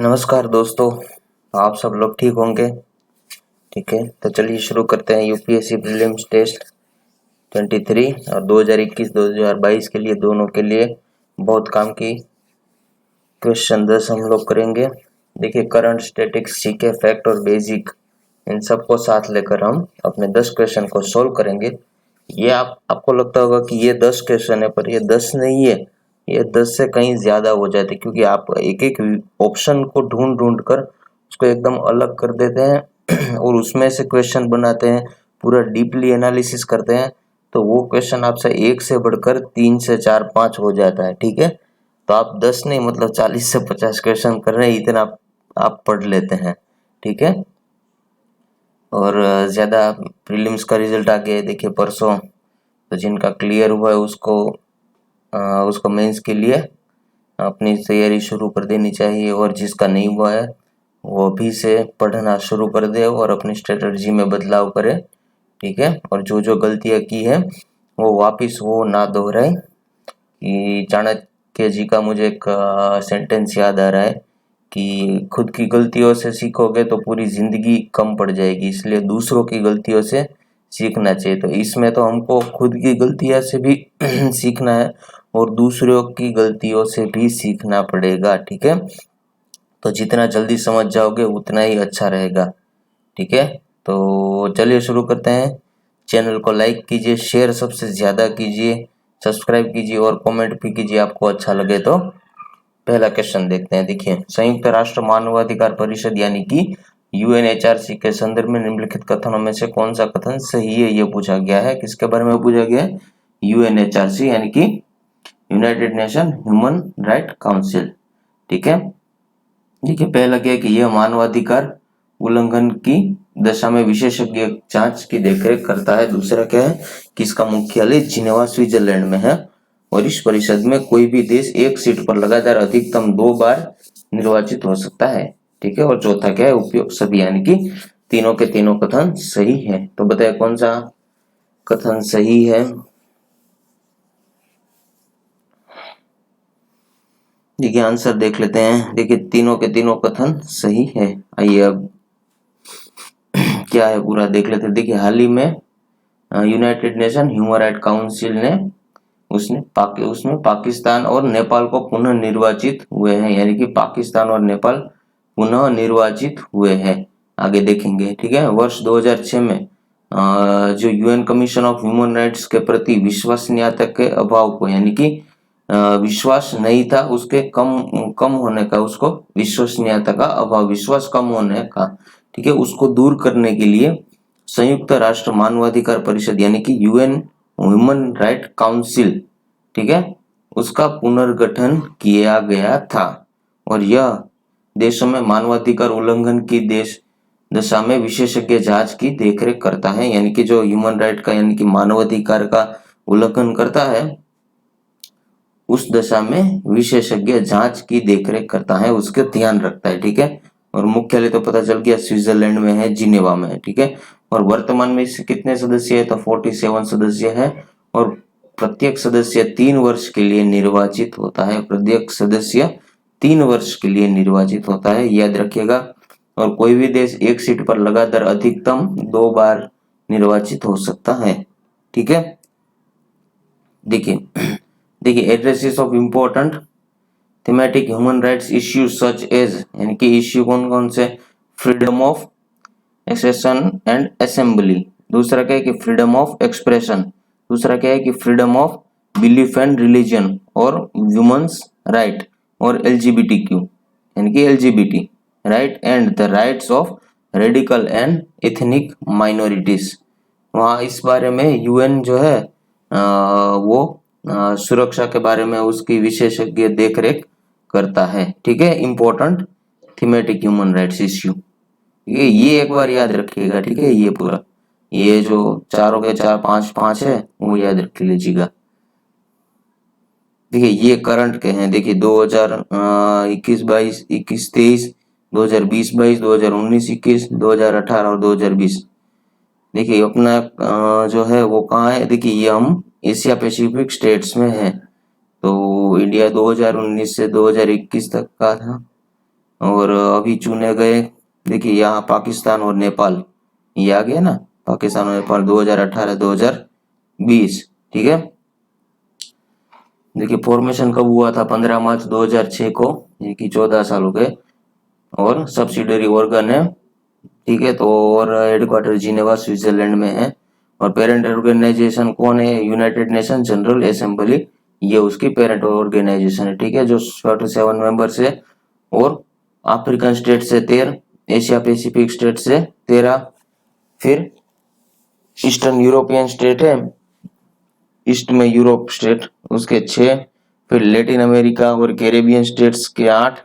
नमस्कार दोस्तों, आप सब लोग ठीक होंगे। ठीक है, तो चलिए शुरू करते हैं। यूपीएससी प्रीलिम्स टेस्ट 23 और 2021-2022 के लिए दोनों के लिए बहुत काम की क्वेश्चन 10 हम लोग करेंगे। देखिए, करंट, स्टैटिक्स, जीके, फैक्ट और बेसिक, इन सबको साथ लेकर हम अपने 10 क्वेश्चन को सोल्व करेंगे। ये आपको लगता होगा कि ये 10 क्वेश्चन है, पर ये 10 नहीं है, ये 10 से कहीं ज़्यादा हो जाते, क्योंकि आप एक एक ऑप्शन को ढूंढ ढूंढ कर उसको एकदम अलग कर देते हैं और उसमें से क्वेश्चन बनाते हैं, पूरा डीपली एनालिसिस करते हैं, तो वो क्वेश्चन आपसे एक से बढ़कर 3 से 4 5 हो जाता है। ठीक है, तो आप 10 नहीं मतलब 40 से 50 क्वेश्चन कर रहे हैं, इतना आप पढ़ लेते हैं। ठीक है, और ज़्यादा प्रीलिम्स का रिजल्ट आ गया है, देखिए परसों, तो जिनका क्लियर हुआ है उसको मेंस के लिए अपनी तैयारी शुरू कर देनी चाहिए, और जिसका नहीं हुआ है वो अभी से पढ़ना शुरू कर दे और अपनी स्ट्रेटजी में बदलाव करे। ठीक है, और जो जो गलतियां की है वो वापस वो ना दोहराए। कि चाणक्य जी का मुझे एक सेंटेंस याद आ रहा है कि खुद की गलतियों से सीखोगे तो पूरी जिंदगी कम पड़ जाएगी, इसलिए दूसरों की गलतियों से सीखना चाहिए। तो इसमें तो हमको खुद की गलतियों से भी सीखना है और दूसरों की गलतियों से भी सीखना पड़ेगा। ठीक है, तो जितना जल्दी समझ जाओगे उतना ही अच्छा रहेगा। ठीक है, तो चलिए शुरू करते हैं। चैनल को लाइक कीजिए, शेयर सबसे ज़्यादा कीजिए, सब्सक्राइब कीजिए और कमेंट भी कीजिए आपको अच्छा लगे तो। पहला क्वेश्चन देखते हैं। देखिए, संयुक्त राष्ट्र मानवाधिकार परिषद यानी कि यूएनएचआरसी के संदर्भ में निम्नलिखित कथनों में से कौन सा कथन सही है, ये पूछा गया है। किसके बारे में पूछा गया है? यूएनएचआरसी यानी कि United nation human right council. ठीक है, देखिए पहला क्या है कि यह मानवाधिकार उल्लंघन की दशा में विशेषज्ञ जांच की देखरेख करता है। दूसरा क्या है कि इसका मुख्यालय जिनेवा स्विट्जरलैंड में है और इस परिषद में कोई भी देश एक सीट पर लगातार अधिकतम 2 बार निर्वाचित हो सकता है। ठीक है, और चौथा क्या है? उपयोग सभी, यानी कि तीनों के तीनों कथन सही है। तो बताए कौन सा कथन सही है? देखिए आंसर देख लेते हैं। देखिए तीनों के तीनों कथन सही है। आइए अब क्या है पूरा देख लेते हैं। देखिए हाल ही में United nation human right council ने उसमें पाकिस्तान और नेपाल को पुनः निर्वाचित हुए हैं, यानी कि पाकिस्तान और नेपाल पुनः निर्वाचित हुए हैं। आगे देखेंगे। ठीक है, वर्ष 2006 में जो UN commission of human rights के प्रति विश्वसनीयता के अभाव को, यानी कि विश्वास नहीं था, उसके कम होने का, उसको विश्वसनीयता का अभाव, विश्वास कम होने का, ठीक है, उसको दूर करने के लिए संयुक्त राष्ट्र मानवाधिकार परिषद यानी कि यूएन ह्यूमन राइट काउंसिल, ठीक है, उसका पुनर्गठन किया गया था और यह देशों में मानवाधिकार उल्लंघन की दशा में विशेषज्ञ जांच की देखरेख करता है। यानी कि जो ह्यूमन राइट का यानी कि मानवाधिकार का उल्लंघन करता है उस दशा में विशेषज्ञ जांच की देखरेख करता है, उसके ध्यान रखता है। ठीक है, और मुख्यालय तो पता चल गया स्विट्जरलैंड में है, जिनेवा में है। ठीक है, और वर्तमान में इसके कितने सदस्य है? तो 47 सदस्य है और प्रत्येक सदस्य 3 वर्ष के लिए निर्वाचित होता है। प्रत्येक सदस्य 3 वर्ष के लिए निर्वाचित होता है, याद रखिएगा। और कोई भी देश एक सीट पर लगातार अधिकतम 2 बार निर्वाचित हो सकता है। ठीक है, देखिए addresses of important thematic human rights issues such as, यानी कि इश्यू कौन कौन से? Freedom of expression and assembly. दूसरा क्या है कि फ्रीडम ऑफ एक्सप्रेशन। दूसरा क्या है कि freedom of belief and religion और ह्यूमंस राइट और एलजीबीटीक्यू, यानी कि LGBT right and the rights of radical and ethnic minorities. वहाँ इस बारे में यूएन जो है वो सुरक्षा के बारे में उसकी विशेषज्ञ देखरेख करता है। ठीक है, important thematic human rights issue, ये एक बार याद रखिएगा। ठीक है, ये पूरा ये जो चारों के चार पांच पांच है वो याद रख लीजिएगा। देखिए ये करंट के हैं। देखिए 2021-22, 21-23, 2020-22, 2019-21, 2018 और 2020। देखिए अपना जो है वो कहाँ है? देखिए ये हम एशिया पैसिफिक स्टेट्स में है। तो इंडिया 2019 से 2021 तक का था, और अभी चुने गए, देखिए यहाँ पाकिस्तान और नेपाल, ये आ गया ना, पाकिस्तान और नेपाल 2018 2020, ठीक है। देखिए फॉर्मेशन कब हुआ था, 15 मार्च 2006 को, ये कि 14 साल हो गए। और सब्सिडरी ऑर्गन है, ठीक है, तो और हेडक्वार्टर जिनेवा स्विट्जरलैंड में है। और पेरेंट ऑर्गेनाइजेशन कौन है, यूनाइटेड नेशन जनरल असेंबली, ये उसकी पेरेंट ऑर्गेनाइजेशन है, ठीक है, जो 47 मेंबर है। और अफ्रीकन स्टेट से 13, एशिया पैसिफिक स्टेट से 13, फिर ईस्टर्न यूरोपियन स्टेट है, ईस्ट में यूरोप स्टेट, उसके 6, फिर लैटिन अमेरिका और कैरेबियन स्टेट्स के 8,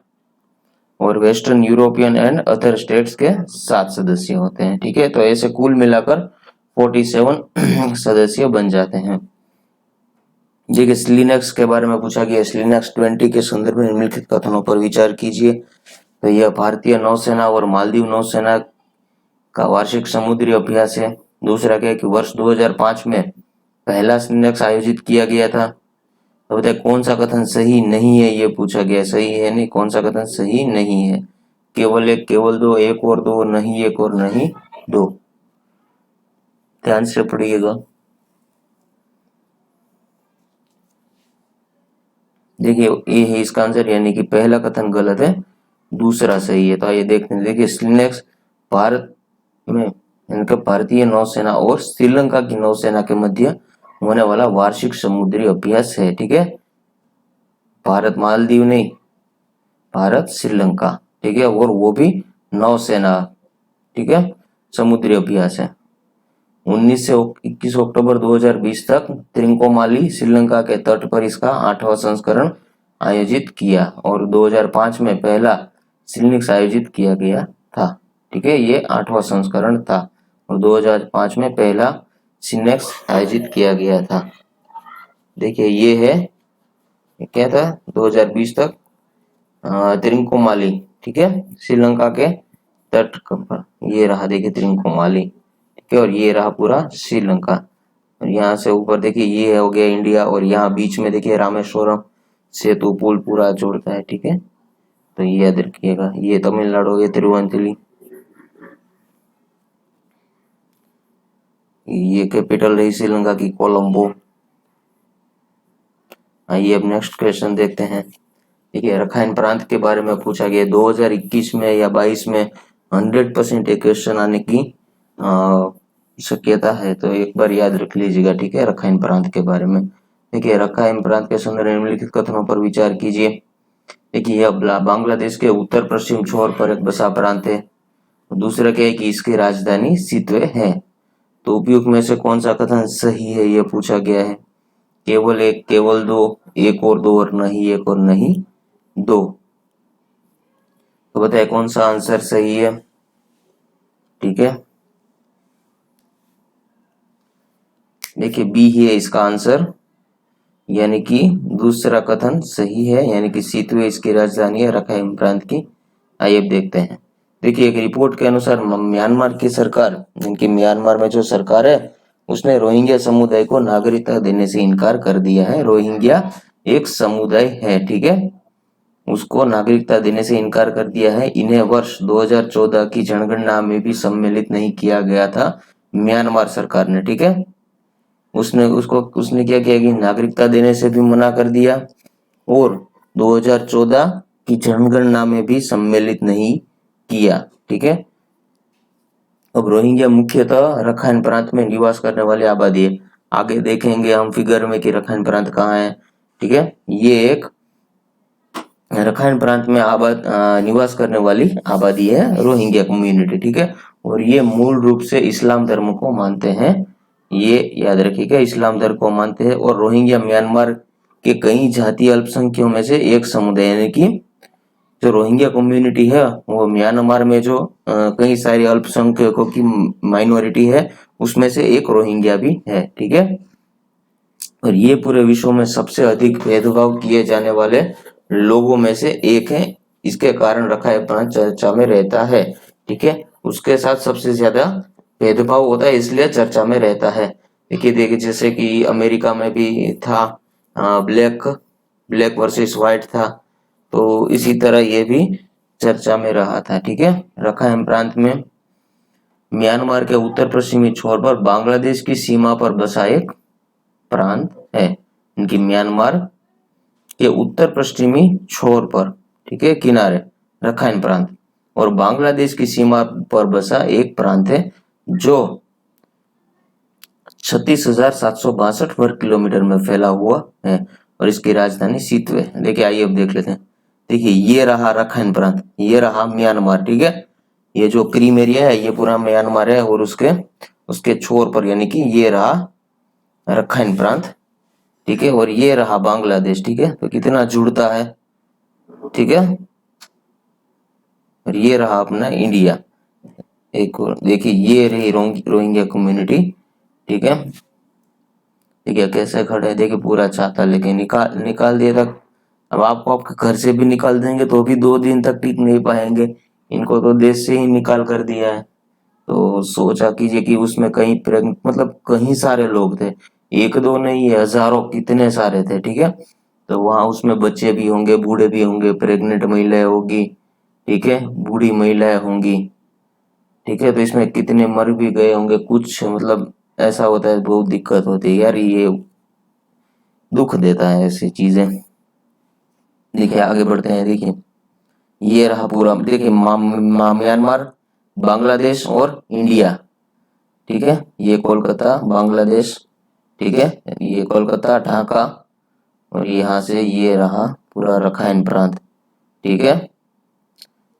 और western European and other states के 7 सदस्य होते हैं, ठीक है। तो ऐसे कुल मिलाकर 47 सदस्य बन जाते हैं। देखिए स्लिनेक्स के बारे में पूछा गया, स्लिनेक्स 20 के संदर्भ में निम्नलिखित कथनों पर विचार कीजिए। तो यह भारतीय नौसेना और मालदीव नौसेना का वार्षिक समुद्री अभ्यास है। दूसरा क्या है कि वर्ष 2005 में पहला स्लिनेक्स आयोजित किया गया था। तो बताइए कौन सा कथन सही नहीं है, ये पूछा गया। सही है नहीं, कौन सा कथन सही नहीं है, केवल एक, केवल दो, एक और दो, नहीं एक और नहीं दो। ध्यान से पढ़िएगा। देखिए ये है इसका आंसर, यानी कि पहला कथन गलत है, दूसरा सही है। तो आइए देखते हैं। देखिए स्लिनेक्स भारत में इनका भारतीय नौसेना और श्रीलंका की नौसेना के मध्य होने वाला वार्षिक समुद्री अभ्यास है, ठीक है। भारत मालदीव नहीं, भारत श्रीलंका, ठीक है, और वो भी नौसेना, ठीक है, समुद्री अभ्यास है। 19 से 21 अक्टूबर 2020 तक त्रिंकोमाली श्रीलंका के तट पर इसका 8वां संस्करण आयोजित किया, और 2005 में पहला स्लिनेक्स आयोजित किया गया था, ठीक है, ये 8वां संस्करण था, और 2005 में पहला स्लिनेक्स आयोजित किया गया था। देखिए ये है, क्या था, 2020 तक त्रिंकोमाली, ठीक है, श्रीलंका के तट पर, ये रहा देखिए त्रिंकोमाली, ठीक है, और ये रहा पूरा श्रीलंका। और यहाँ से ऊपर देखिए ये हो गया इंडिया, और यहाँ बीच में देखिए रामेश्वरम सेतु पुल पूरा जोड़ता है, ठीक है, तो ये याद रखिएगा। ये तमिलनाडु हो गया तिरुवंतली, ये कैपिटल रही श्रीलंका की कोलंबो। आइए अब नेक्स्ट क्वेश्चन देखते हैं। देखिए रखाइन प्रांत के बारे में पूछा गया 2021 में या 22 में 100% एक क्वेश्चन आने की शक्यता है, तो एक बार याद रख लीजिएगा, ठीक है, रखाइन प्रांत के बारे में। देखिए रखाइन प्रांत के संदर्भ में निम्नलिखित कथनों पर विचार कीजिए। देखिए यह बांग्लादेश के उत्तर पश्चिम छोर पर एक बसा प्रांत है। दूसरा क्या है कि इसकी राजधानी सितवे है। तो उपयुक्त में से कौन सा कथन सही है, यह पूछा गया है। केवल एक, केवल दो, एक और दो, और नहीं एक और नहीं दो। तो बताइए कौन सा आंसर सही है, ठीक है। देखिए बी ही है इसका आंसर, यानी कि दूसरा कथन सही है, यानी कि सितवे इसकी राजधानी है रखाइन प्रांत की। आइए अब देखते हैं। देखिए एक रिपोर्ट के अनुसार म्यांमार की सरकार, इनकी म्यांमार में जो सरकार है, उसने रोहिंग्या समुदाय को नागरिकता देने से इनकार कर दिया है। रोहिंग्या एक समुदाय है, ठीक है, उसको नागरिकता देने से इनकार कर दिया है। इन्हें वर्ष 2014 की जनगणना में भी सम्मिलित नहीं किया गया था म्यांमार सरकार ने, ठीक है। उसने क्या किया कि नागरिकता देने से भी मना कर दिया, और 2014 की जनगणना में भी सम्मिलित नहीं किया, ठीक है। अब रोहिंग्या मुख्यतः रखाइन प्रांत में निवास करने वाली आबादी है। आगे देखेंगे हम फिगर में कि रखाइन प्रांत कहाँ है, ठीक है। ये एक रखाइन प्रांत में निवास करने वाली आबादी है रोहिंग्या कम्युनिटी, ठीक है, और ये मूल रूप से इस्लाम धर्म को मानते हैं, ये याद रखिएगा, इस्लाम धर्म को मानते हैं। और रोहिंग्या म्यांमार के कई जातीय अल्पसंख्यकों में से एक समुदाय, यानी कि जो रोहिंग्या कम्युनिटी है वो म्यांमार में जो कई सारे अल्पसंख्यकों की माइनॉरिटी है, उसमें से एक रोहिंग्या भी है, ठीक है। और ये पूरे विश्व में सबसे अधिक भेदभाव किए जाने वाले लोगों में से एक है। इसके कारण रखाइन प्रांत चर्चा में रहता है, ठीक है, उसके साथ सबसे ज्यादा भेदभाव होता है, इसलिए चर्चा में रहता है। देखिए जैसे कि अमेरिका में भी था ब्लैक वर्सेस व्हाइट था, तो इसी तरह ये भी चर्चा में रहा था। ठीक है, रखाइन प्रांत में म्यांमार के उत्तर पश्चिमी छोर पर बांग्लादेश की सीमा पर बसा एक प्रांत है। इनकी म्यांमार के उत्तर पश्चिमी छोर पर, ठीक है, किनारे रखाइन प्रांत और बांग्लादेश की सीमा पर बसा एक प्रांत है जो 36,762 वर्ग किलोमीटर में फैला हुआ है और इसकी राजधानी सितवे। देखिए, आइए अब देख लेते हैं। देखिए, ये रहा रखाइन प्रांत, ये रहा म्यांमार। ठीक है, ये जो क्रीम एरिया है ये पूरा म्यांमार है और उसके छोर पर यानी कि ये रहा रखाइन प्रांत। ठीक है, और ये रहा बांग्लादेश। ठीक है, तो कितना जुड़ता है। ठीक है, और ये रहा अपना इंडिया। एक और देखिए, ये रही रोहिंग्या कम्युनिटी। ठीक है, देखिए कैसे खड़े हैं। देखिए पूरा छाता लेके निकाल दिया था। अब आपको आपके घर से भी निकाल देंगे तो भी 2 दिन तक टिक नहीं पाएंगे। इनको तो देश से ही निकाल कर दिया है। तो सोचा कीजिए कि उसमें कहीं मतलब कहीं सारे लोग थे, एक दो नहीं, हजारों कितने सारे थे। ठीक है, तो वहां उसमें बच्चे भी होंगे, बूढ़े भी होंगे, प्रेग्नेंट महिलाएं होगी, ठीक है, बूढ़ी महिलाएं होंगी। ठीक है, तो इसमें कितने मर भी गए होंगे कुछ, मतलब ऐसा होता है, बहुत दिक्कत होती है यार, ये दुख देता है ऐसी चीजें। देखिए आगे बढ़ते हैं। देखिए, ये रहा पूरा, देखिए म्यांमार, बांग्लादेश और इंडिया। ठीक है, ये कोलकाता बांग्लादेश, ठीक है, ये कोलकाता ढाका और यहाँ से ये रहा पूरा रखाइन प्रांत। ठीक है,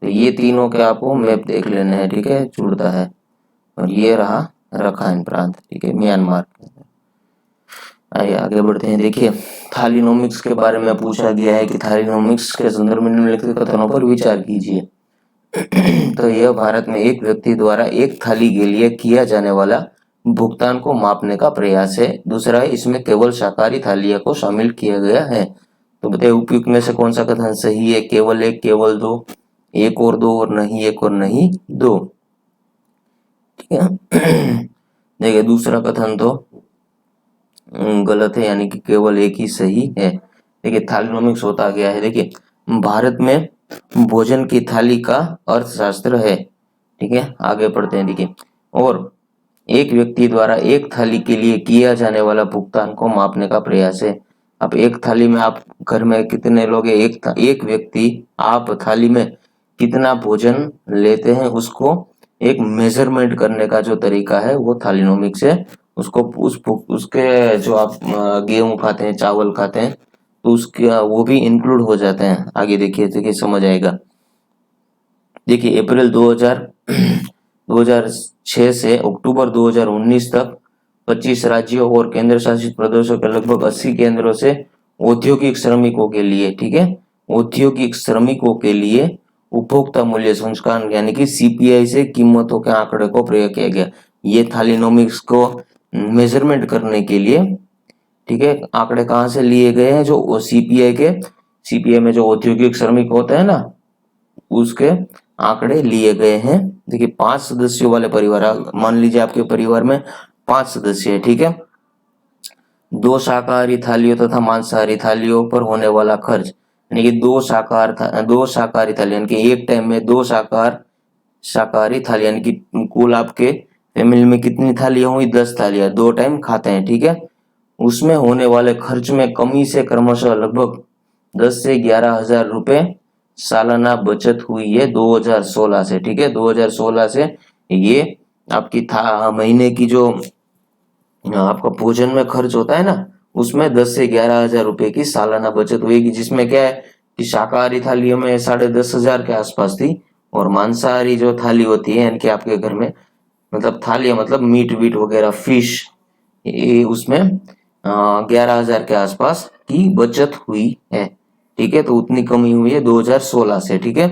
तो ये तीनों के आपको मैप देख लेने हैं। ठीक है, जुड़ता है और ये रहा रखाइन प्रांत। ठीक है, म्यांमार। आइए आगे बढ़ते हैं। देखिए, थालीनोमिक्स के बारे में पूछा गया है कि थालीनोमिक्स के संदर्भ में निम्नलिखित कथनों पर विचार कीजिए। तो यह भारत में एक व्यक्ति द्वारा एक थाली के लिए किया जाने वाला भुगतान को मापने का प्रयास है। दूसरा है, इसमें केवल शाकाहारी थालियों को शामिल किया गया है। तो बताइए उपयुक्त में से कौन सा कथन सही है। केवल एक, केवल दो, एक और दो, और नहीं एक और नहीं दो। ठीक है, देखिए दूसरा कथन तो गलत है, यानी कि केवल एक ही सही है। देखिए थालीनोमिक्स होता गया है। देखिए, भारत में भोजन की थाली का अर्थशास्त्र है। ठीक है, आगे पढ़ते हैं। देखिए, और एक व्यक्ति द्वारा एक थाली के लिए किया जाने वाला भुगतान को मापने का प्रयास है। अब एक थाली में आप घर में कितने लोग हैं, एक व्यक्ति आप थाली में कितना भोजन लेते हैं उसको एक मेजरमेंट करने का जो तरीका है वो थालीनोमिक्स है। उसको उसके जो आप गेहूं खाते हैं, चावल खाते हैं, तो उसके वो भी इंक्लूड हो जाते हैं। आगे देखिए समझ आएगा। देखिए अप्रैल 2006 से अक्टूबर 2019 तक 25 राज्यों और केंद्र शासित प्रदेशों के लगभग 80 केंद्रों से औद्योगिक श्रमिकों के लिए, ठीक है, औद्योगिक श्रमिकों के लिए उपभोक्ता मूल्य सूचकांक यानी कि सीपीआई से कीमतों के आंकड़े को प्रयोग किया गया। ये थालीनोमिक्स को मेजरमेंट करने के लिए, ठीक है, आंकड़े कहाँ से लिए गए हैं, जो सीपीआई में जो औद्योगिक श्रमिक होते हैं ना, उसके आंकड़े लिए गए हैं। देखिए 5 सदस्यों वाले परिवार, मान लीजिए आपके परिवार में 5 सदस्य है। ठीक है, 2 शाकाहारी थालियों तथा मांसाहारी थालियों पर होने वाला खर्च, यानी कि 2 शाकाहारी थाली, यानी कि एक टाइम में 2 शाकाहारी थाली, यानी कि कुल आपके फैमिली में कितनी थालियां हुई, 10 थालियां, 2 टाइम खाते हैं। ठीक है, उसमें होने वाले खर्च में कमी से क्रमशः लगभग 10 से 11,000 रुपए सालाना बचत हुई है 2016 से। ठीक है, 2016 से ये आपकी महीने की जो आपका भोजन में खर्च होता है ना, उसमें 10 से 11,000 रुपए की सालाना बचत हुई, जिसमें क्या है कि शाकाहारी थालियों में 10,500 के आसपास थी और मांसाहारी जो थाली होती है, यानी कि आपके घर में मतलब थालियां मतलब मीट वीट वगैरह फिश, उसमें 11,000 के आसपास की बचत हुई है। ठीक है, तो उतनी कमी हुई है 2016 से। ठीक है,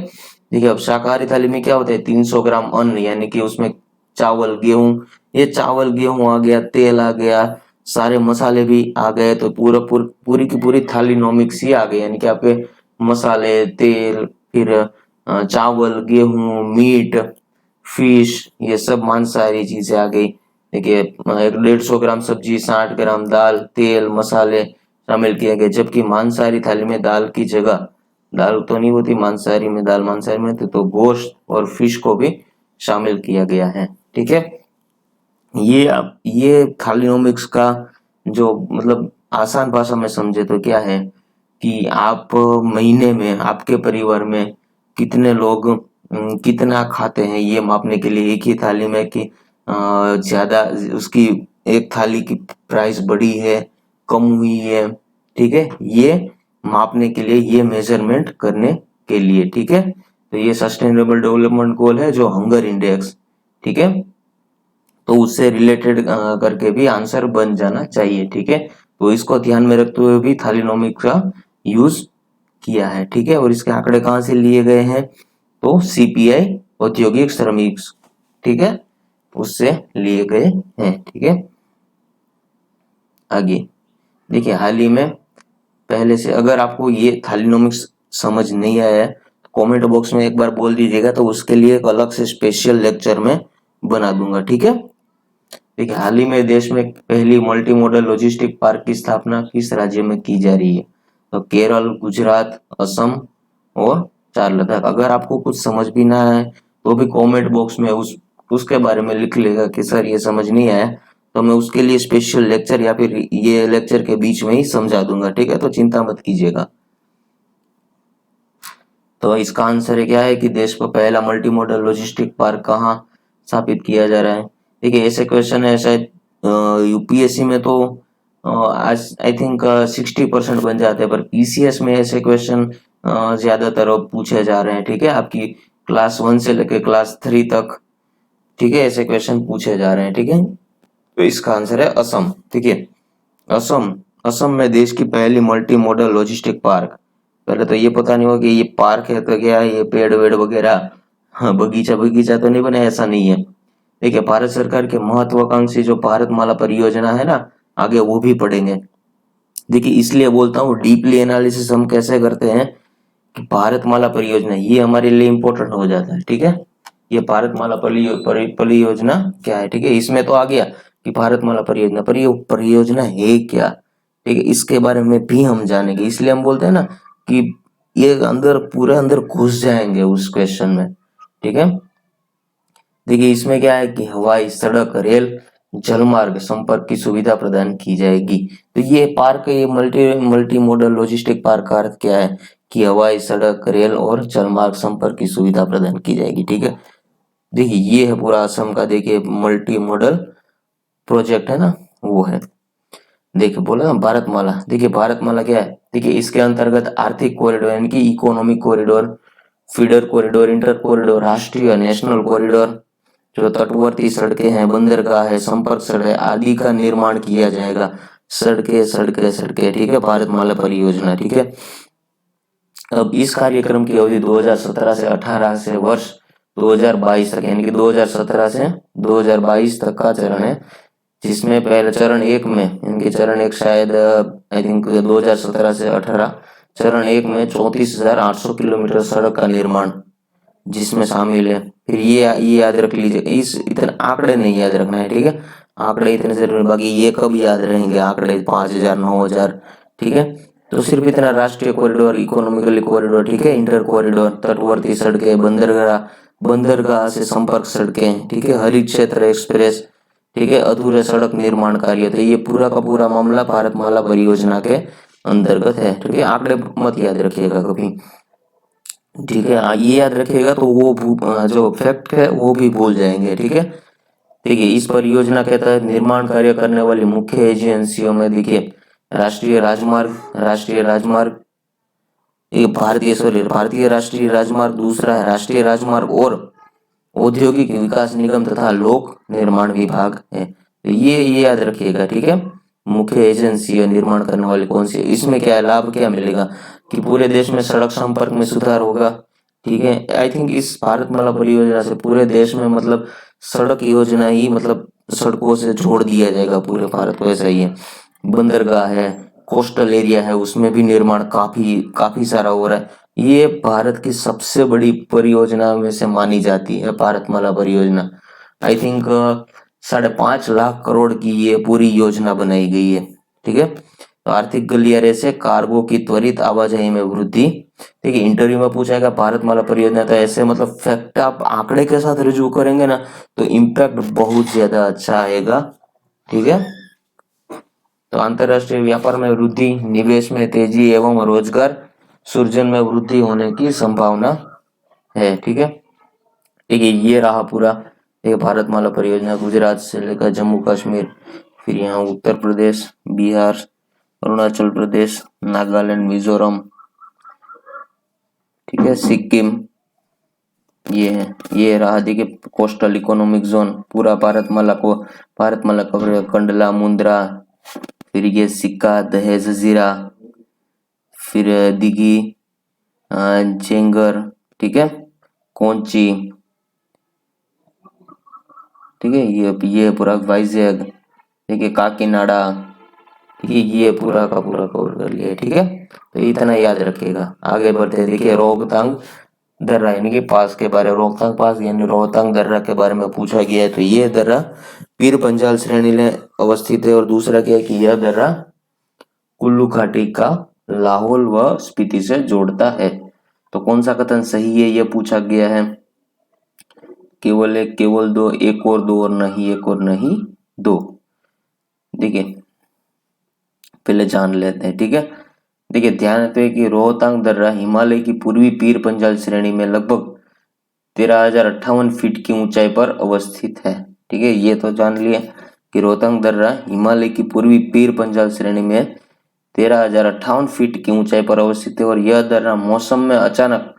देखिए अब शाकाहारी थाली में क्या होता है, 300 ग्राम अन्न, यानी कि उसमें चावल गेहूं, ये चावल गेहूं आ गया, तेल आ गया, सारे मसाले भी आ गए, तो पूरी की पूरी थालीनोमिक्स ही आ गई, यानी कि आपके मसाले, तेल, फिर चावल, गेहूं, मीट, फिश, ये सब मांसाहारी चीजें आ गई। देखिए 150 ग्राम सब्जी, 60 ग्राम दाल, तेल, मसाले शामिल किए गए, जबकि मांसाहारी थाली में दाल की जगह दाल तो नहीं होती मांसाहारी में, दाल मांसाहारी में तो गोश्त और फिश को भी शामिल किया गया है। ठीक है, ये थालीनोमिक्स का जो मतलब आसान भाषा में समझे तो क्या है कि आप महीने में आपके परिवार में कितने लोग कितना खाते हैं ये मापने के लिए एक ही थाली में कि ज्यादा उसकी एक थाली की प्राइस बढ़ी है कम हुई है। ठीक है, ये मापने के लिए, ये मेजरमेंट करने के लिए। ठीक है, तो ये सस्टेनेबल डेवलपमेंट गोल है जो हंगर इंडेक्स। ठीक है, तो उससे रिलेटेड करके भी आंसर बन जाना चाहिए। ठीक है, तो इसको ध्यान में रखते हुए भी थालीनोमिक का यूज किया है। ठीक है, और इसके आंकड़े कहाँ से लिए गए हैं तो सीपीआई औद्योगिक श्रमिक, ठीक है, उससे लिए गए हैं। ठीक है, आगे देखिए हाल ही में पहले से अगर आपको ये थालीनोमिक्स समझ नहीं आया है कमेंट बॉक्स में एक बार बोल दीजिएगा, तो उसके लिए एक अलग से स्पेशल लेक्चर में बना दूंगा। ठीक है, देखिए हाल ही में देश में पहली मल्टी मॉडल लॉजिस्टिक पार्क की स्थापना किस राज्य में की जा रही है तो केरल, गुजरात, असम और चार लद्दाख। अगर आपको कुछ समझ भी ना आए तो भी कमेंट बॉक्स में उसके बारे में लिख लेगा कि सर ये समझ नहीं आया, तो मैं उसके लिए स्पेशल लेक्चर या फिर ये लेक्चर के बीच में ही समझा दूंगा। ठीक है, तो चिंता मत कीजिएगा। तो इसका आंसर है क्या है कि देश का पहला मल्टी मॉडल लॉजिस्टिक पार्क कहाँ स्थापित किया जा रहा है। देखिए ऐसे क्वेश्चन है शायद यूपीएससी में तो आज आई थिंक 60% बन जाते हैं, पर पीसीएस में ऐसे क्वेश्चन ज्यादातर अब पूछे जा रहे हैं। ठीक है, आपकी क्लास 1 से लेकर क्लास 3 तक, ठीक है, ऐसे क्वेश्चन पूछे जा रहे हैं। ठीक है, तो इसका आंसर है असम। ठीक है, असम, असम में देश की पहली मल्टी मॉडल लॉजिस्टिक पार्क। पहले तो ये पता नहीं होगा कि ये पार्क है तो क्या है, ये पेड़ वेड़ वगैरह, हाँ, बगीचा बगीचा तो नहीं बना, ऐसा नहीं है। देखिए भारत सरकार के महत्वाकांक्षी जो भारतमाला परियोजना है ना, आगे वो भी पढ़ेंगे। देखिए इसलिए बोलता हूँ डीपली एनालिसिस हम कैसे करते हैं कि भारतमाला परियोजना ये हमारे लिए इम्पोर्टेंट हो जाता है। ठीक है, ये भारतमाला परियोजना क्या है। ठीक है, इसमें तो आ गया कि भारतमाला परियोजना, पर ये परियोजना है क्या, ठीक है, इसके बारे में भी हम जानेंगे। इसलिए हम बोलते हैं ना कि ये अंदर पूरे अंदर घुस जाएंगे उस क्वेश्चन में। ठीक है, देखिए इसमें क्या है कि हवाई, सड़क, रेल, जलमार्ग संपर्क की सुविधा प्रदान की जाएगी। तो ये पार्क, ये multi multi modal logistic park का अर्थ क्या है कि हवाई, सड़क, रेल और जलमार्ग संपर्क की सुविधा प्रदान की जाएगी। ठीक है, देखिए ये है पूरा असम का, देखिए मल्टी मॉडल प्रोजेक्ट है ना, वो है। देखिए बोला ना भारतमाला, देखिए भारतमाला क्या है, देखिए इसके अंतर्गत आर्थिक कॉरिडोर यानी कि economic corridor, feeder corridor, inter corridor, राष्ट्रीय नेशनल कॉरिडोर, जो तटवर्ती सड़कें हैं, बंदरगाह है, संपर्क सड़क आदि का निर्माण किया जाएगा। सड़कें सड़कें सड़कें, ठीक है, भारतमाला परियोजना। ठीक है, अब इस कार्यक्रम की अवधि 2017 से 18 से वर्ष 2022 तक, यानी कि 2017 से 2022 तक का चरण है, जिसमें पहले चरण एक में, यानी कि चरण एक शायद आई थिंक 2017 से 18, चरण एक में 34,800 किलोमीटर सड़क का निर्माण जिसमें शामिल है। फिर ये याद रख लीजिए, इस इतने आंकड़े नहीं याद रखना है। ठीक है, आंकड़े इतने जरूरी, बाकी ये कब याद रहेंगे आंकड़े 5,000 9,000। ठीक है, तो सिर्फ इतना, राष्ट्रीय कॉरिडोर, इकोनॉमिकली कॉरिडोर, ठीक है, इंटर कॉरिडोर, तटवर्ती सड़कें, बंदरगाह, बंदरगाह से संपर्क सड़कें, ठीक है, हरित क्षेत्र एक्सप्रेस, ठीक है, अधूरे सड़क निर्माण कार्य। तो ये पूरा का पूरा मामला भारतमाला परियोजना के अंतर्गत है। ठीक है, आंकड़े मत याद रखिएगा कभी। ठीक है, ये याद रखिएगा तो वो जो फैक्ट है वो भी भूल जाएंगे। ठीक है, देखिए इस परियोजना के तहत निर्माण कार्य करने वाली मुख्य एजेंसियों में देखिए राष्ट्रीय राजमार्ग, ये भारतीय राष्ट्रीय राजमार्ग, दूसरा है राष्ट्रीय राजमार्ग और औद्योगिक विकास निगम तथा लोक निर्माण विभाग है। तो ये याद रखिएगा। ठीक है, मुख्य एजेंसी निर्माण करने वाली कौन सी, इसमें क्या है, लाभ क्या मिलेगा कि पूरे देश में सड़क संपर्क में सुधार होगा। ठीक है, आई थिंक इस भारतमाला परियोजना से पूरे देश में मतलब सड़क योजना ही मतलब सड़कों से जोड़ दिया जाएगा पूरे भारत को, ऐसा ही है। बंदरगाह है, कोस्टल एरिया है, उसमें भी निर्माण काफी काफी सारा हो रहा है। ये भारत की सबसे बड़ी परियोजना में से मानी जाती है भारतमाला परियोजना। आई थिंक 5.5 लाख करोड़ की ये पूरी योजना बनाई गई है। ठीक है, तो आर्थिक गलियारे से कार्गो की त्वरित आवाजाही में वृद्धि देखिए इंटरव्यू में पूछाएगा भारतमाला परियोजना, तो ऐसे मतलब फैक्ट आप आंकड़े के साथ रिव्यू करेंगे ना तो इम्पैक्ट बहुत ज्यादा अच्छा आएगा। ठीक है, तो अंतरराष्ट्रीय व्यापार में वृद्धि, निवेश में तेजी एवं रोजगार सृजन में वृद्धि होने की संभावना है। ठीक है, देखिए ये रहा पूरा एक भारतमाला परियोजना, गुजरात से लेकर जम्मू कश्मीर, फिर यहाँ उत्तर प्रदेश, बिहार, अरुणाचल प्रदेश, नागालैंड, मिजोरम, ठीक है, सिक्किम, ये रहा। देखिए कोस्टल इकोनॉमिक जोन पूरा भारतमाला कवर, कंडला, मुंद्रा, फिर ये सिक्का, दहेज, जजीरा, फिर दिघी, जेंगर, ठीक है, कोंची, ठीक है, ये पूरा वाइजैग, देखिए काकीनाडा, ये पूरा का पूरा कवर कर लिया। ठीक है, तो इतना याद रखिएगा। आगे बढ़ते देखिए रोहतांग दर्रा यानी कि पास के बारे में, रोहतांग पास यानी रोहतांग दर्रा के बारे में पूछा गया है। तो ये दर्रा पीर पंजाल श्रेणी में अवस्थित है। और दूसरा क्या है कि यह दर्रा कुल्लू घाटी का लाहौल व स्पीति से जोड़ता है। तो कौन सा कथन सही है ये पूछा गया है। केवल एक, केवल दो, एक और दो, और नहीं एक और नहीं दो। देखिए पहले जान लेते हैं। ठीक है, देखिए ध्यान रखते हैं कि रोहतांग दर्रा हिमालय की पूर्वी पीर पंजाल श्रेणी में लगभग 13,058 फीट की ऊंचाई पर अवस्थित है। ठीक है, ये तो जान लिया कि रोहतांग दर्रा हिमालय की पूर्वी पीर पंजाल श्रेणी में 13,058 फीट की ऊंचाई पर अवस्थित है। और यह दर्रा मौसम में अचानक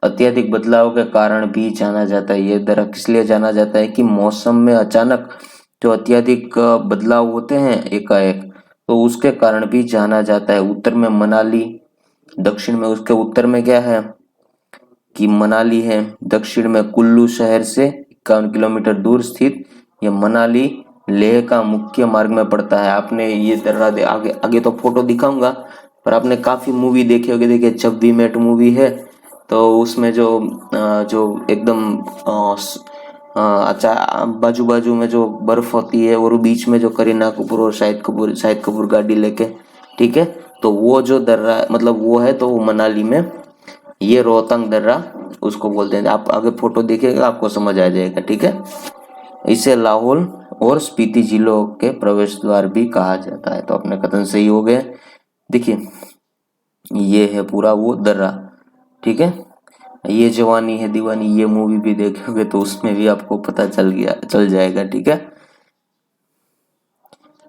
अत्यधिक बदलाव के कारण भी जाना जाता है। यह दर्रा किस लिए जाना जाता है कि मौसम में अचानक जो अत्यधिक बदलाव होते हैं एकाएक, तो उसके कारण भी जाना जाता है। उत्तर में मनाली, दक्षिण में उसके उत्तर में क्या है कि मनाली है, दक्षिण में कुल्लू शहर से 51 किलोमीटर दूर स्थित यह मनाली लेह का मुख्य मार्ग में पड़ता है। आपने ये दर्रा आगे आगे तो फोटो दिखाऊंगा, पर आपने काफी मूवी देखे होंगे। देखिए जब वी मेट मूवी है, तो उसमें जो एकदम अच्छा बाजू बाजू में जो बर्फ होती है और बीच में जो करीना कपूर और शाहिद कपूर गाड़ी लेके, ठीक है, तो वो जो दर्रा मतलब वो है, तो वो मनाली में ये रोहतांग दर्रा उसको बोलते हैं। आप आगे फोटो देखिएगा आपको समझ आ जाएगा। ठीक है, इसे लाहौल और स्पीति जिलों के प्रवेश द्वार भी कहा जाता है। तो अपने कथन सही हो गए। देखिए ये है पूरा वो दर्रा। ठीक है, ये जवानी है दीवानी ये मूवी भी देखोगे तो उसमें भी आपको पता चल जाएगा। ठीक है,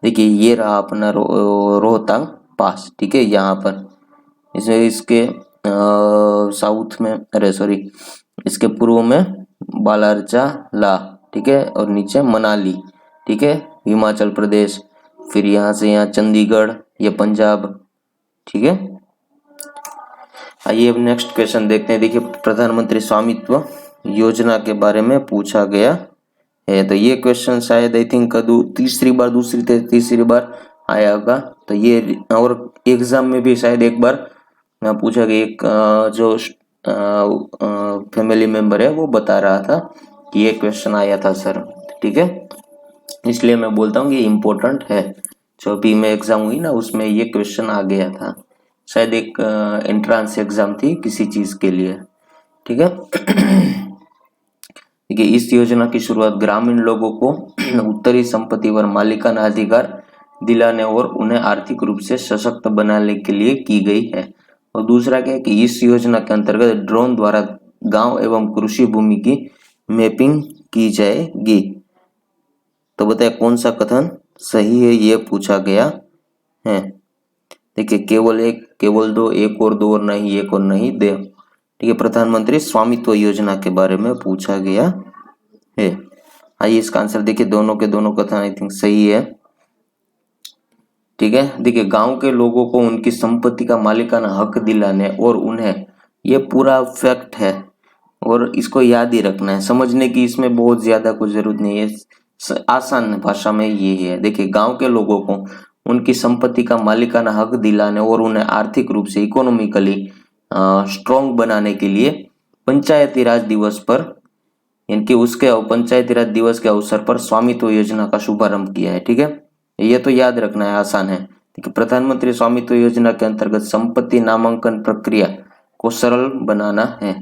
देखिए ये रहा अपना रोहतांग पास। ठीक है, यहाँ पर इसके साउथ में, अरे सॉरी, इसके पूर्व में बालारचा ला, ठीक है, और नीचे मनाली, ठीक है, हिमाचल प्रदेश, फिर यहाँ से यहाँ चंडीगढ़, ये पंजाब। ठीक है, आइए अब नेक्स्ट क्वेश्चन देखते हैं। देखिए प्रधानमंत्री स्वामित्व योजना के बारे में पूछा गया है। तो ये क्वेश्चन शायद आई थिंक तीसरी बार आया होगा। तो ये और एग्जाम में भी शायद एक बार पूछा गया। एक जो फैमिली मेंबर है वो बता रहा था कि ये क्वेश्चन आया था सर। ठीक है, इसलिए मैं बोलता हूँ ये इम्पोर्टेंट है। जो भी में एग्जाम हुई ना उसमें ये क्वेश्चन आ गया था, शायद एक एंट्रेंस एग्जाम थी किसी चीज के लिए। ठीक है, देखिए इस योजना की शुरुआत ग्रामीण लोगों को उत्तरी संपत्ति पर मालिकाना अधिकार दिलाने और उन्हें आर्थिक रूप से सशक्त बनाने के लिए की गई है। और दूसरा क्या है कि इस योजना के अंतर्गत ड्रोन द्वारा गांव एवं कृषि भूमि की मैपिंग की जाएगी। तो बताए कौन सा कथन सही है ये पूछा गया है। देखिए केवल एक, केवल दो, एक और दो, और नहीं एक और नहीं दे। ठीक है, प्रधानमंत्री स्वामित्व योजना के बारे में पूछा गया है। आइए इसका आंसर देखिए, दोनों के दोनों कथन आई थिंक सही है। ठीक है, देखिए गांव के लोगों को उनकी संपत्ति का मालिकाना हक दिलाने और उन्हें, ये पूरा फैक्ट है और इसको याद ही रखना है, समझने की इसमें बहुत ज्यादा कुछ जरूरत नहीं है, आसान भाषा में ये है। देखिए गांव के लोगों को उनकी संपत्ति का मालिकाना हक दिलाने और उन्हें आर्थिक रूप से इकोनॉमिकली स्ट्रॉन्ग बनाने के लिए पंचायती राज दिवस पर, इनके उसके पंचायती राज दिवस के अवसर पर स्वामित्व योजना का शुभारंभ किया है। ठीक है, ये तो याद रखना है, आसान है। देखिए प्रधानमंत्री स्वामित्व योजना के अंतर्गत संपत्ति नामांकन प्रक्रिया को सरल बनाना है।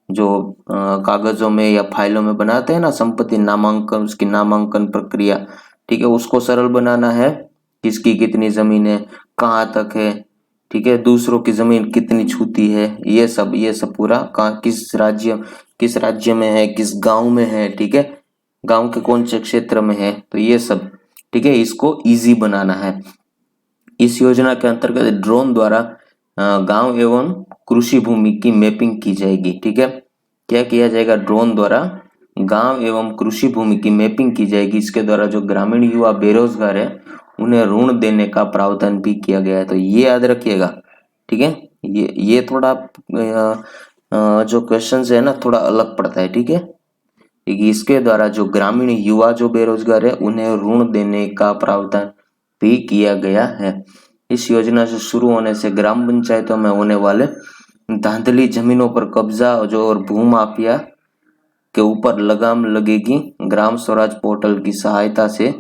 जो कागजों में या फाइलों में बनाते हैं ना संपत्ति नामांकन, उसकी नामांकन प्रक्रिया, ठीक है, उसको सरल बनाना है। किसकी कितनी जमीन है, कहाँ तक है, ठीक है, दूसरों की जमीन कितनी छूती है, ये सब पूरा कहाँ किस राज्य में है, किस गांव में है, ठीक है, गांव के कौन से क्षेत्र में है, तो ये सब, ठीक है, इसको इजी बनाना है। इस योजना के अंतर्गत ड्रोन द्वारा गांव एवं कृषि भूमि की मैपिंग की जाएगी। ठीक है, क्या किया जाएगा, ड्रोन द्वारा गांव एवं कृषि भूमि की मैपिंग की जाएगी। इसके द्वारा जो ग्रामीण युवा बेरोजगार है उन्हें ऋण देने का प्रावधान भी किया गया है। तो ये याद रखिएगा, ठीक है। ये थोड़ा जो क्वेश्चन है ना थोड़ा अलग पड़ता है, ठीक है। इसके द्वारा जो ग्रामीण युवा जो बेरोजगार है उन्हें ऋण देने का प्रावधान भी किया गया है। इस योजना से शुरू होने से ग्राम पंचायतों में होने वाले धांधली जमीनों पर कब्जा जो और भूमाफिया के ऊपर लगाम लगेगी। ग्राम स्वराज पोर्टल की सहायता से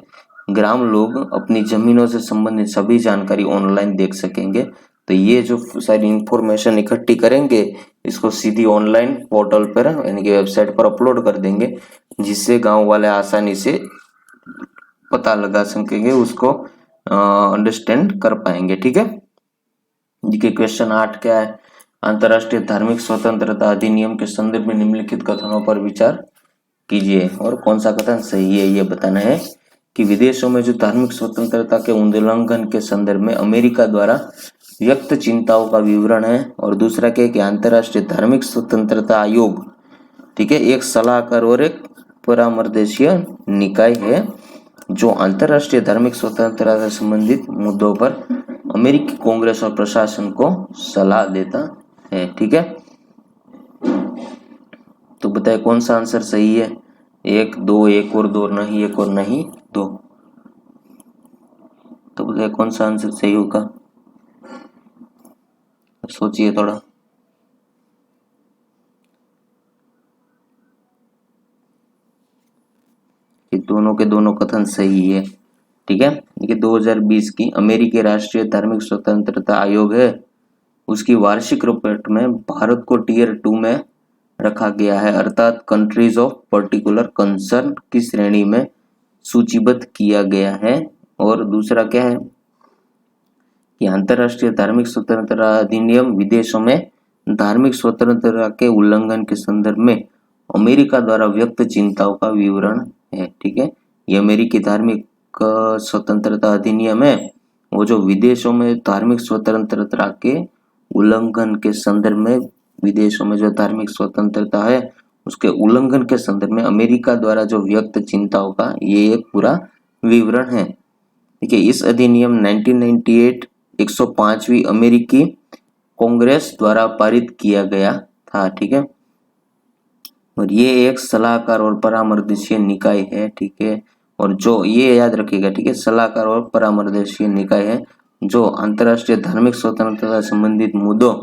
ग्राम लोग अपनी जमीनों से संबंधित सभी जानकारी ऑनलाइन देख सकेंगे। तो ये जो सारी इंफॉर्मेशन इकट्ठी करेंगे इसको सीधी ऑनलाइन पोर्टल पर यानी कि वेबसाइट पर अपलोड कर देंगे, जिससे गांव वाले आसानी से पता लगा सकेंगे, उसको अंडरस्टैंड कर पाएंगे। ठीक है जी। क्वेश्चन 8 क्या है, अंतर्राष्ट्रीय धार्मिक स्वतंत्रता अधिनियम के संदर्भ में निम्नलिखित कथनों पर विचार कीजिए और कौन सा कथन सही है ये बताना है। कि विदेशों में जो धार्मिक स्वतंत्रता के उल्लंघन के संदर्भ में अमेरिका द्वारा व्यक्त चिंताओं का विवरण है। और दूसरा क्या है कि अंतर्राष्ट्रीय धार्मिक स्वतंत्रता आयोग, ठीक है, एक सलाहकार और एक परामर्शीय निकाय है जो अंतर्राष्ट्रीय धार्मिक स्वतंत्रता से संबंधित मुद्दों पर अमेरिकी कांग्रेस और प्रशासन को सलाह देता है। ठीक है, तो बताए कौन सा आंसर सही है। 1 2 1 और 2 नहीं, 1 और नहीं 2, तो बताए कौन सा आंसर सही होगा, सोचिए थोड़ा। कि दोनों के दोनों कथन सही है। ठीक है, ये 2020 की अमेरिकी राष्ट्रीय धार्मिक स्वतंत्रता आयोग है, उसकी वार्षिक रिपोर्ट में भारत को टियर 2 में रखा गया है, अर्थात कंट्रीज ऑफ पर्टिकुलर कंसर्न की श्रेणी में सूचीबद्ध किया गया है। और दूसरा क्या है कि अंतर्राष्ट्रीय धार्मिक स्वतंत्रता अधिनियम विदेशों में धार्मिक स्वतंत्रता के उल्लंघन के संदर्भ में अमेरिका द्वारा व्यक्त चिंताओं का विवरण है। ठीक है, ये अमेरिकी धार्मिक स्वतंत्रता अधिनियम है, वो जो विदेशों में धार्मिक स्वतंत्रता के उल्लंघन के संदर्भ में, विदेशों में जो धार्मिक स्वतंत्रता है उसके उल्लंघन के संदर्भ में अमेरिका द्वारा जो व्यक्त चिंताओं का ये एक पूरा विवरण है। ठीक है, इस अधिनियम 1998 105वीं अमेरिकी कांग्रेस द्वारा पारित किया गया था। ठीक है, और ये एक सलाहकार और परामर्शीय निकाय है। ठीक है, और जो ये याद रखिएगा, ठीक है, सलाहकार और परामर्शीय निकाय है जो अंतर्राष्ट्रीय धार्मिक स्वतंत्रता संबंधित मुद्दों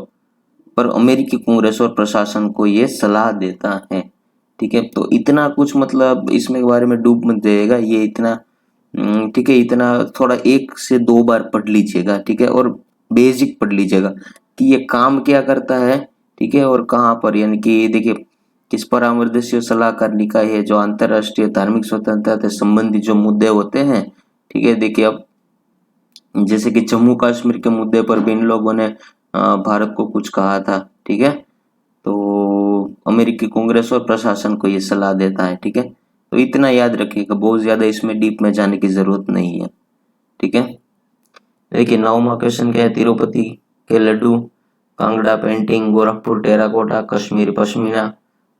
पर अमेरिकी कांग्रेस और प्रशासन को ये सलाह देता है। ठीक है, तो इतना कुछ मतलब इसमें के बारे में डूब मत जाइएगा, ये इतना ठीक है, इतना थोड़ा 1 से 2 बार पढ़ लीजिएगा। ठीक है, और बेसिक पढ़ लीजिएगा कि ये काम क्या करता है। ठीक है, और कहाँ पर, यानी कि देखिए किस परामर्शीय सलाहकार निकाय है जो अंतर्राष्ट्रीय धार्मिक स्वतंत्रता से संबंधित जो मुद्दे होते हैं। ठीक है, देखिए अब जैसे कि जम्मू कश्मीर के मुद्दे पर भी इन लोगों ने भारत को कुछ कहा था। ठीक है, तो अमेरिकी कांग्रेस और प्रशासन को ये सलाह देता है। ठीक है, तो इतना याद रखिएगा, बहुत ज्यादा इसमें डीप में जाने की जरूरत नहीं है। ठीक है, देखिए 9वां क्वेश्चन क्या है, तिरुपति के लड्डू, कांगड़ा पेंटिंग, गोरखपुर टेराकोटा, कश्मीर पश्मीना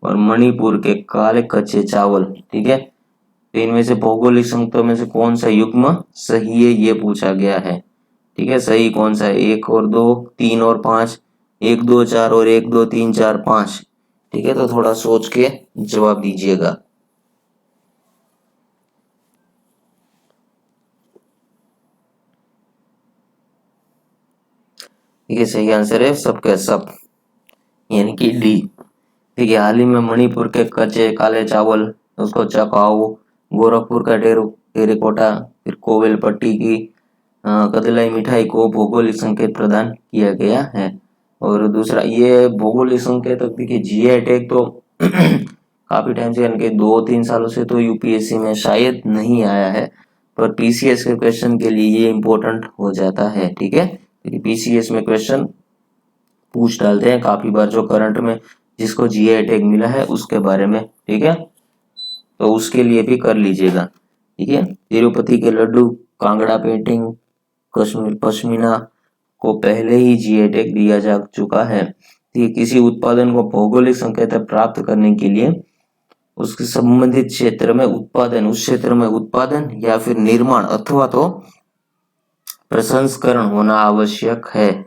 और मणिपुर के काले कच्चे चावल। ठीक है, तो इनमें से भौगोलिक संकेतों में से कौन सा युग्म सही है ये पूछा गया है। ठीक है, सही कौन सा है, 1 और 2 3 और 5, 1 2 4 और 1 2 3 4 5। ठीक है, तो थोड़ा सोच के जवाब दीजिएगा। ये सही आंसर है सबके सब, यानी कि डी। देखिए हाल ही में मणिपुर के कच्चे काले चावल उसको चकाओ, गोरखपुर का टेराकोटा, फिर कोविलपट्टी की कदलाई मिठाई को भौगोलिक संकेत प्रदान किया गया है। और दूसरा ये भौगोलिक संकेतक देखिए जीआई टैग तो काफी टाइम से यानी कि 2-3 सालों से तो यूपीएससी में शायद नहीं आया है, पर पीसीएस के क्वेश्चन के लिए ये इम्पोर्टेंट हो जाता है। ठीक है, क्योंकि पीसीएस में क्वेश्चन पूछ डालते हैं काफी बार, जो करंट में जिसको जीआई टैग मिला है उसके बारे में। ठीक है, तो उसके लिए भी कर लीजिएगा। ठीक है, तिरुपति के लड्डू, कांगड़ा पेंटिंग, कश्मीर पश्मीना को पहले ही जीआई टैग दिया जा चुका है। ये किसी उत्पादन को भौगोलिक संकेतक प्राप्त करने के लिए उसके संबंधित क्षेत्र में उत्पादन, उस क्षेत्र में उत्पादन या फिर निर्माण अथवा तो प्रसंस्करण होना आवश्यक है।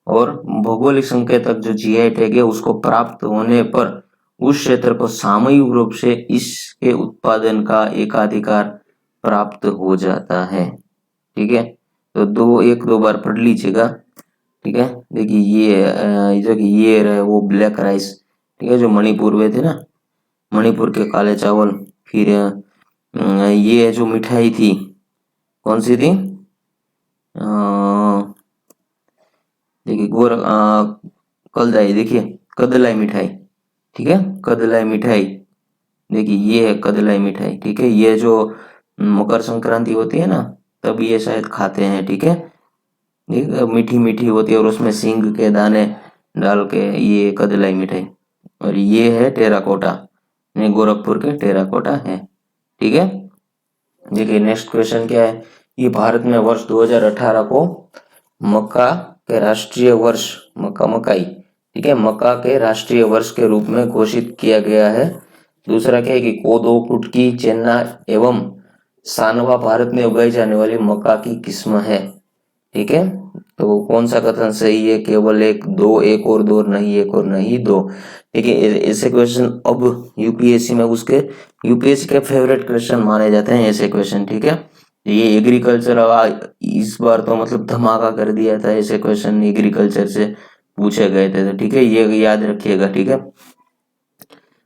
और भौगोलिक संकेतक जो जीआई टैग है उसको प्राप्त होने पर उस क्षेत्र को सामूहिक रूप से इसके उत्पादन का एकाधिकार प्राप्त हो जाता है। ठीक है, तो एक दो बार पढ़ लीजिएगा। ठीक है, देखिए ये जो कि ये रहे वो ब्लैक राइस, ठीक है, जो मणिपुर में थे ना, मणिपुर के काले चावल। फिर ये जो मिठाई थी कौन सी थी, देखिए कलदाई, देखिए कदलाई मिठाई। ठीक है, कदलाई मिठाई, देखिए ये है कदलाई मिठाई। ठीक है, ये जो मकर संक्रांति होती है ना तब ये शायद खाते हैं। ठीक है, ये मीठी मीठी होती है और उसमें सींग के दाने डाल के, ये कदलाई मिठाई। और ये है टेराकोटा, ये गोरखपुर के टेराकोटा है। ठीक है, देखिए नेक्स्ट क्वेश्चन क्या है, ये भारत में वर्ष 2018 को मक्का के राष्ट्रीय वर्ष, मकाई, ठीक है, मक्का के राष्ट्रीय वर्ष के रूप में घोषित किया गया है। दूसरा क्या है कि कोदो, कुटकी, चेन्ना एवं सानवा भारत में उगाई जाने वाली मक्का की किस्म है। ठीक है, तो कौन सा कथन सही है, केवल एक, दो, एक और दो, नहीं एक और नहीं दो। देखिए ऐसे क्वेश्चन अब यूपीएससी में उसके यूपीएससी के फेवरेट क्वेश्चन माने जाते हैं ऐसे क्वेश्चन। ठीक है, ये एग्रीकल्चर इस बार तो मतलब धमाका कर दिया था, ऐसे क्वेश्चन एग्रीकल्चर से पूछे गए थे। तो ठीक है, ये याद रखिएगा। ठीक है,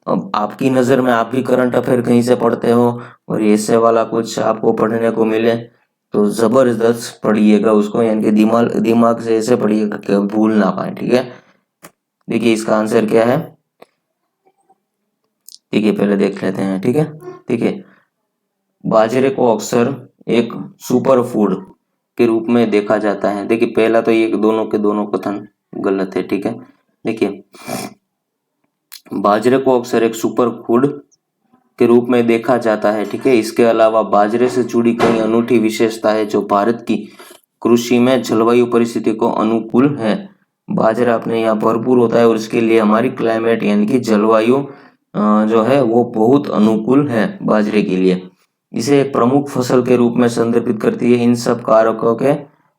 अब आपकी नजर में आप भी करंट अफेयर कहीं से पढ़ते हो और ऐसे वाला कुछ आपको पढ़ने को मिले तो जबरदस्त पढ़िएगा उसको, यानी कि दिमाग दिमाग से ऐसे पढ़िएगा कि भूल ना पाए। ठीक है, देखिए इसका आंसर क्या है, देखिए पहले देख लेते हैं। ठीक है, देखिए बाजरे को अक्सर एक सुपर फूड के रूप में देखा जाता है। देखिए पहला तो ये दोनों के दोनों कथन गलत है। ठीक है, देखिए बाजरे को अक्सर एक सुपर फूड के रूप में देखा जाता है। ठीक है, इसके अलावा बाजरे से जुड़ी कई अनूठी विशेषता है जो भारत की कृषि में जलवायु परिस्थिति को अनुकूल है। बाजरा अपने यहाँ भरपूर होता है और इसके लिए हमारी क्लाइमेट यानी कि जलवायु जो है वो बहुत अनुकूल है बाजरे के लिए। इसे एक प्रमुख फसल के रूप में संदर्भित करती है। इन सब कारकों के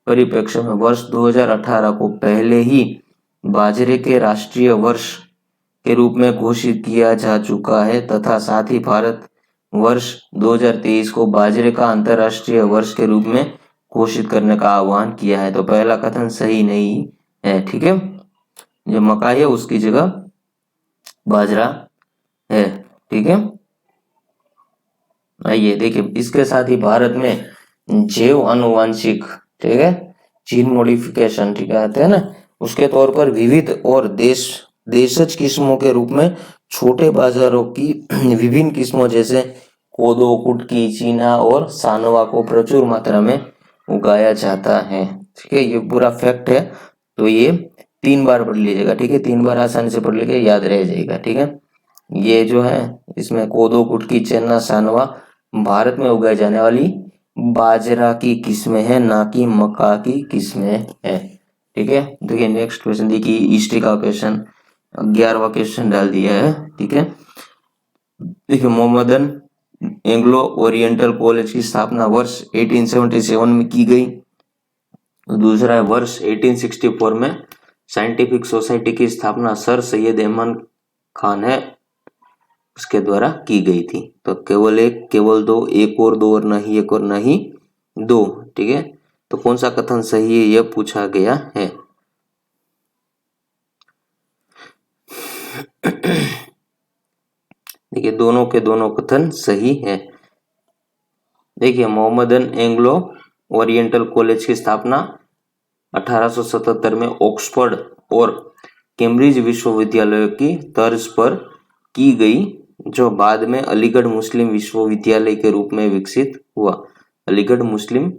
परिप्रेक्ष्य में वर्ष 2018 को पहले ही बाजरे के राष्ट्रीय वर्ष के रूप में घोषित किया जा चुका है तथा साथ ही भारत वर्ष 2023 को बाजरे का अंतर्राष्ट्रीय वर्ष के रूप में घोषित करने का आह्वान किया है। तो पहला कथन सही नहीं है। ठीक है, जो मकाई है उसकी जगह बाजरा है। ठीक है, आइए देखिए इसके साथ ही भारत में जैव आनुवांशिक, ठीक है, जीन मॉडिफिकेशन, ठीक है, आते हैं ना, उसके तौर पर विविध और देशज किस्मों के रूप में छोटे बाजारों की विभिन्न किस्मों जैसे कोदो, कुटकी, चीना और सानवा को प्रचुर मात्रा में उगाया जाता है। ठीक है, ये पूरा फैक्ट है, तो ये 3 बार पढ़ लीजिएगा। ठीक है, 3 बार आसानी से पढ़ लीजिएगा, याद रह जाएगा। ठीक है, ये जो है इसमें कोदो, कुटकी, चना, सानवा भारत में उगाई जाने वाली बाजरा की किस्में हैं, ना कि मक्का की किस्में हैं। ठीक है, देखिए नेक्स्ट क्वेश्चन, देखिए हिस्ट्री का क्वेश्चन 11वां क्वेश्चन डाल दिया है। ठीक है, देखिए मोहम्मदन एंग्लो ओरिएंटल कॉलेज की स्थापना वर्ष 1877 में की गई। दूसरा है वर्ष 1864 में साइंटिफिक सोसाइटी की स्थापना सर सैयद अहमद खान है उसके द्वारा की गई थी। तो केवल एक, केवल दो, एक और दो, और नहीं एक और नहीं दो। ठीक है, तो कौन सा कथन सही है यह पूछा गया है। देखिए दोनों के दोनों कथन सही है। देखिए मोहम्मदन एंग्लो ओरिएंटल कॉलेज की स्थापना 1877 में ऑक्सफोर्ड और कैम्ब्रिज विश्वविद्यालय की तर्ज पर की गई, जो बाद में अलीगढ़ मुस्लिम विश्वविद्यालय के रूप में विकसित हुआ। अलीगढ़ मुस्लिम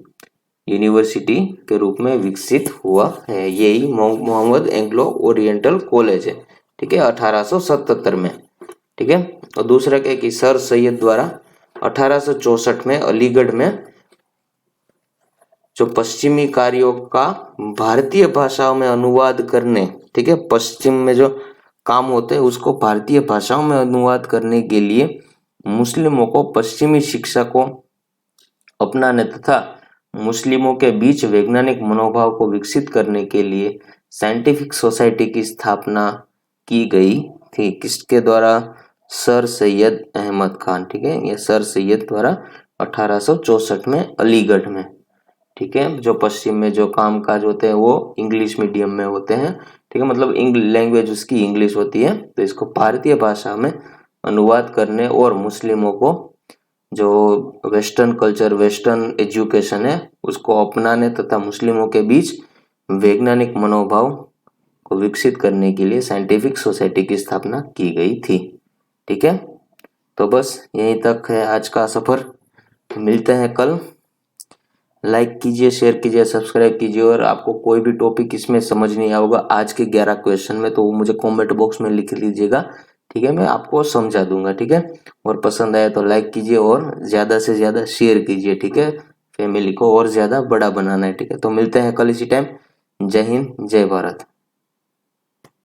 यूनिवर्सिटी के रूप में विकसित हुआ है। यही मोहम्मद एंग्लो ओरिएंटल कॉलेज है, ठीक है, 1877 में, ठीक है। और दूसरा क्या है कि सर सैयद द्वारा 1864 में अलीगढ़ में जो पश्चिमी कार्यों का भारतीय भाषाओं में अनुवाद करने, ठीक है, पश्चिम में जो काम होते हैं उसको भारतीय भाषाओं में अनुवाद करने के लिए मुस्लिमों को पश्चिमी शिक्षा को अपनाने तथा मुस्लिमों के बीच वैज्ञानिक मनोभाव को विकसित करने के लिए साइंटिफिक सोसाइटी की स्थापना की गई थी। किसके द्वारा? सर सैयद अहमद खान, ठीक है, ये सर सैयद द्वारा 1864 में अलीगढ़ में, ठीक है। जो पश्चिम में जो काम काज होते हैं वो इंग्लिश मीडियम में होते हैं, ठीक है, मतलब लैंग्वेज उसकी इंग्लिश होती है, तो इसको भारतीय भाषा में अनुवाद करने और मुस्लिमों को जो वेस्टर्न कल्चर, वेस्टर्न एजुकेशन है उसको अपनाने तथा मुस्लिमों के बीच वैज्ञानिक मनोभाव को विकसित करने के लिए साइंटिफिक सोसाइटी की स्थापना की गई थी, ठीक है। तो बस यहीं तक है आज का सफर, मिलते हैं कल। लाइक कीजिए, शेयर कीजिए, सब्सक्राइब कीजिए, और आपको कोई भी टॉपिक इसमें समझ नहीं आया होगा आज के 11 क्वेश्चन में तो वो मुझे कमेंट बॉक्स में लिख लीजिएगा, ठीक है, मैं आपको समझा दूंगा, ठीक है। और पसंद आया तो लाइक कीजिए और ज़्यादा से ज़्यादा शेयर कीजिए, ठीक है, फैमिली को और ज़्यादा बड़ा बनाना है, ठीक है। तो मिलते हैं कल इसी टाइम। जय हिंद, जय भारत।